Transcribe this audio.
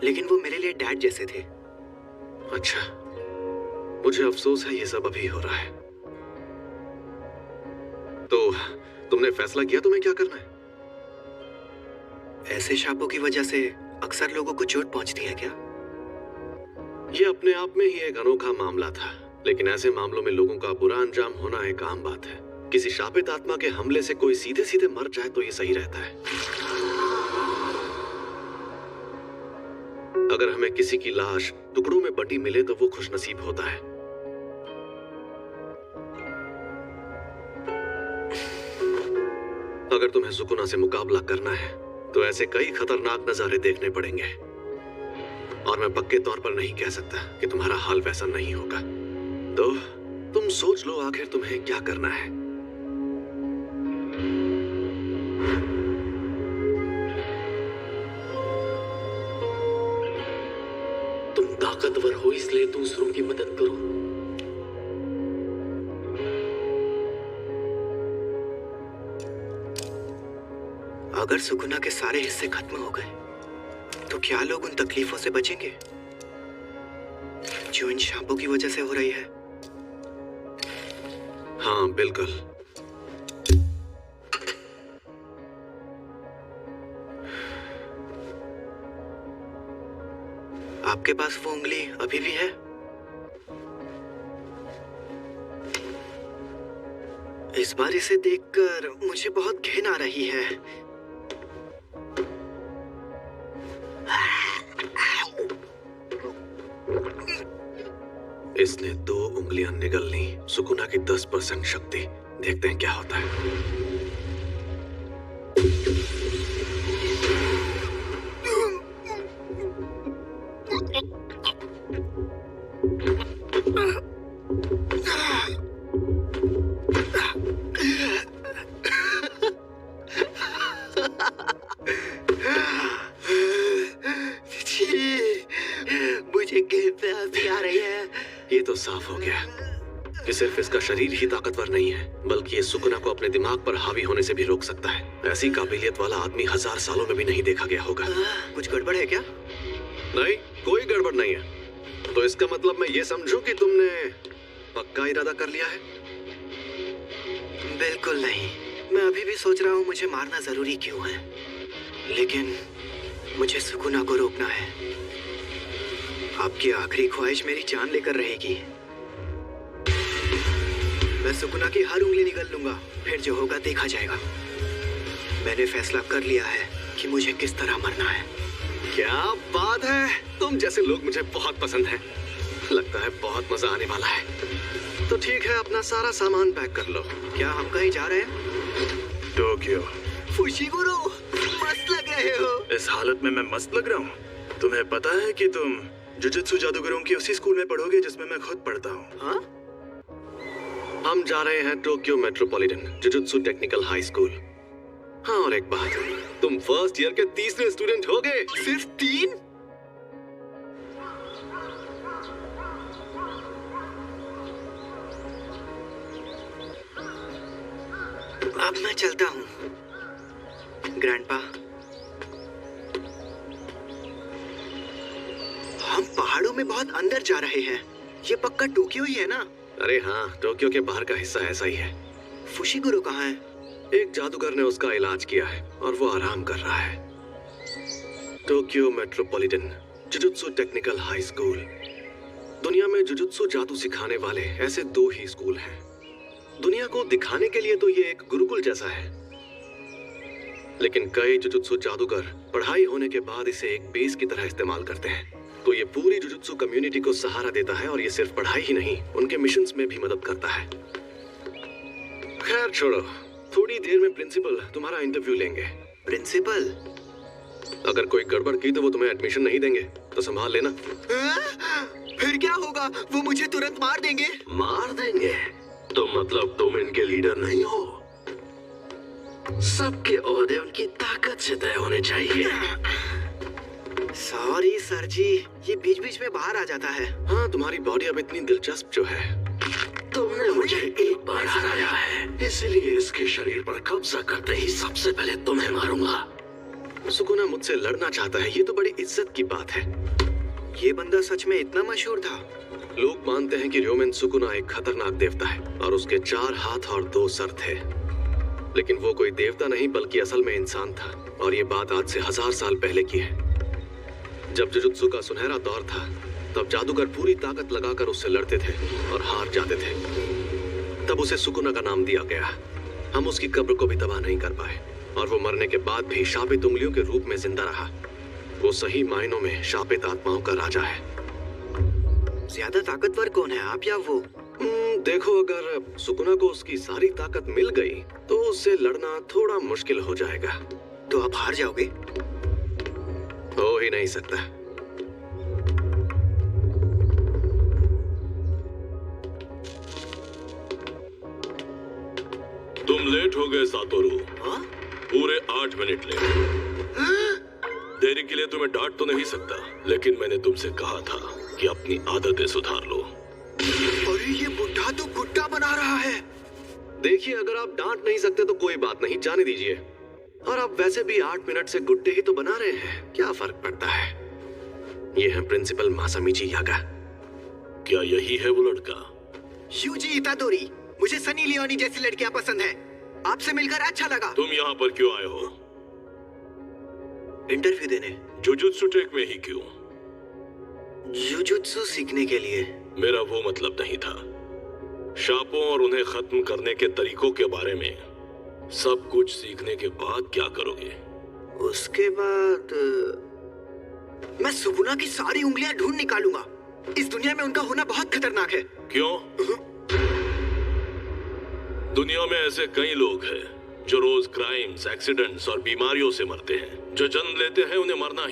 लेकिन वो मेरे लिए डैड जैसे थे। अच्छा, मुझे अफसोस है ये सब अभी हो रहा है। तो तुमने फैसला किया तुम्हें क्या करना है? ऐसे शापों की वजह से अक्सर लोगों को चोट पहुंचती है क्या? ये अपने आप में ही एक अनोखा मामला था, लेकिन ऐसे मामलों में लोगों का बुरा अंजाम होना एक आम बात है। किसी शापित आत्मा के हमले से कोई सीधे सीधे मर जाए तो ये सही रहता है। अगर हमें किसी की लाश टुकड़ों में बटी मिले तो वो खुशनसीब होता है। अगर तुम्हें सुकुना से मुकाबला करना है तो ऐसे कई खतरनाक नजारे देखने पड़ेंगे, और मैं पक्के तौर पर नहीं कह सकता कि तुम्हारा हाल वैसा नहीं होगा। तो तुम सोच लो आखिर तुम्हें क्या करना है। तुम ताकतवर हो इसलिए दूसरों की मदद करो। अगर सुकुना के सारे हिस्से खत्म हो गए तो क्या लोग उन तकलीफों से बचेंगे जो इन शापों की वजह से हो रही है? हाँ बिल्कुल। आपके पास वो उंगली अभी भी है? इस बार इसे देखकर मुझे बहुत घिन आ रही है। इसने 2 उंगलियां निगल ली। सुकुना की 10% शक्ति। देखते हैं क्या होता है। मुझे घिन आ रही है। ये तो साफ हो गया कि सिर्फ इसका शरीर ही ताकतवर नहीं है, बल्कि ये सुकुना को अपने दिमाग पर हावी होने से भी रोक सकता है। ऐसी काबिलियत वाला आदमी 1000 सालों में भी नहीं देखा गया होगा। कुछ गड़बड़ है क्या? नहीं, कोई गड़बड़ नहीं है। तो इसका मतलब मैं ये समझूं कि तुमने पक्का इरादा कर लिया है? बिल्कुल नहीं। मैं अभी भी सोच रहा हूँ मुझे मारना जरूरी क्यों है, लेकिन मुझे सुकुना को रोकना है। आपकी आखिरी ख्वाहिश मेरी जान लेकर रहेगी। मैं सुकुना की हर उंगली निगल लूंगा, फिर जो होगा देखा जाएगा। मैंने फैसला कर लिया है कि मुझे किस तरह मरना है। क्या बात है, तुम जैसे लोग मुझे बहुत पसंद हैं। लगता है बहुत मजा आने वाला है। तो ठीक है, अपना सारा सामान पैक कर लो। क्या हम कहीं जा रहे हैं? टोक्यो। फुशिगुरु, मस्त लग रहे हो। इस हालत में मैं मस्त लग रहा हूँ? तुम्हें पता है कि तुम जुजुत्सु जादूगरों की उसी स्कूल में पढ़ोगे जिसमें मैं खुद पढ़ता हूँ। हाँ? हम जा रहे हैं Tokyo metropolitan jujutsu technical high school. हाँ, और एक बात, तुम फर्स्ट ईयर के 3रे स्टूडेंट हो गए। सिर्फ 3? अब मैं चलता हूँ ग्रैंडपा। हम पहाड़ों में बहुत अंदर जा रहे हैं। ये पक्का टोक्यो ही है ना? अरे हाँ, टोक्यो के बाहर का हिस्सा ऐसा ही है। फुशिगुरु कहाँ है? एक जादूगर ने उसका इलाज किया है और वो आराम कर रहा है। Tokyo metropolitan jujutsu technical high school. दुनिया में जुजुत्सु जादू सिखाने वाले ऐसे 2 ही स्कूल हैं। दुनिया को दिखाने के लिए तो ये एक गुरुकुल जैसा है, लेकिन कई जुजुत्सु जादूगर पढ़ाई होने के बाद इसे एक बेस की तरह इस्तेमाल करते हैं। तो ये पूरी जुजुत्सु कम्युनिटी को सहारा देता है, और ये सिर्फ पढ़ाई ही नहीं, उनके मिशंस में भी मदद करता है। खैर छोड़ो, थोड़ी देर में प्रिंसिपल तुम्हारा इंटरव्यू लेंगे। प्रिंसिपल? अगर कोई गड़बड़ की तो वो तुम्हें एडमिशन नहीं देंगे, तो संभाल लेना। फिर क्या होगा? वो मुझे तुरंत मार देंगे। मार देंगे? तो मतलब तुम इनके लीडर नहीं हो? सबके ओहदे उनकी ताकत से तय होने चाहिए। सॉरी सर जी, ये बीच बीच में बाहर आ जाता है। हाँ, तुम्हारी बॉडी अब इतनी दिलचस्प जो है। तुमने मुझे एक बार हराया है, इसलिए इसके शरीर पर कब्जा करते ही सबसे पहले तुम्हें मारूंगा। सुकुना मुझसे लड़ना चाहता है, ये तो बड़ी इज्जत की बात है। ये बंदा सच में इतना मशहूर था? लोग मानते हैं कि र्योमेन सुकुना एक खतरनाक देवता है और उसके 4 हाथ और 2 सर थे। लेकिन वो कोई देवता नहीं बल्कि असल में इंसान था, और ये बात आज से 1000 साल पहले की है। जब जुजुत्सु का सुनहरा दौर था तब जादूगर पूरी ताकत लगाकर उससे लड़ते थे और हार जाते थे। तब उसे सुकुना का नाम दिया गया। हम उसकी कब्र को भी तबाह नहीं कर पाए और वो मरने के बाद भी शापित उंगलियों के रूप में जिंदा रहा। वो सही मायनों में शापित आत्माओं का राजा है। ज्यादा ताकतवर कौन है, आप या वो? देखो, अगर सुकुना को उसकी सारी ताकत मिल गई तो उससे लड़ना थोड़ा मुश्किल हो जाएगा। तो आप हार जाओगे? हो ही नहीं सकता। तुम लेट हो गए सातोरू। हाँ? पूरे 8 मिनट लेट। देरी के लिए तुम्हें डांट तो नहीं सकता, लेकिन मैंने तुमसे कहा था कि अपनी आदतें सुधार लो। अरे ये बुढ़ा तो गुड्डा बना रहा है। देखिए, अगर आप डांट नहीं सकते तो कोई बात नहीं, जाने दीजिए। और आप वैसे भी 8 मिनट से गुड्डे ही तो बना रहे हैं, क्या फर्क पड़ता है। ये है प्रिंसिपल मासामिची यागा। क्या यही है वो लड़का? यूजी इतादोरी, मुझे सनी लियोनी जैसी लड़कियां पसंद है। आपसे मिलकर अच्छा लगा। तुम यहाँ पर क्यों आए हो? इंटरव्यू देने। जुजुत्सु टेक में ही क्यों? जुजुत्सु सीखने के लिए। मेरा वो मतलब नहीं था। शापों और उन्हें खत्म करने के तरीकों के बारे में सब कुछ सीखने के बाद क्या करोगे? उसके बाद मैं सुकुना की सारी उंगलियां ढूंढ निकालूंगा। इस दुनिया में उनका होना बहुत खतरनाक है। क्यों? दुनिया में ऐसे कई लोग हैं जो रोज क्राइम्स, एक्सीडेंट्स और बीमारियों से मरते हैं। जो जन्म लेते हैं उन्हें मरना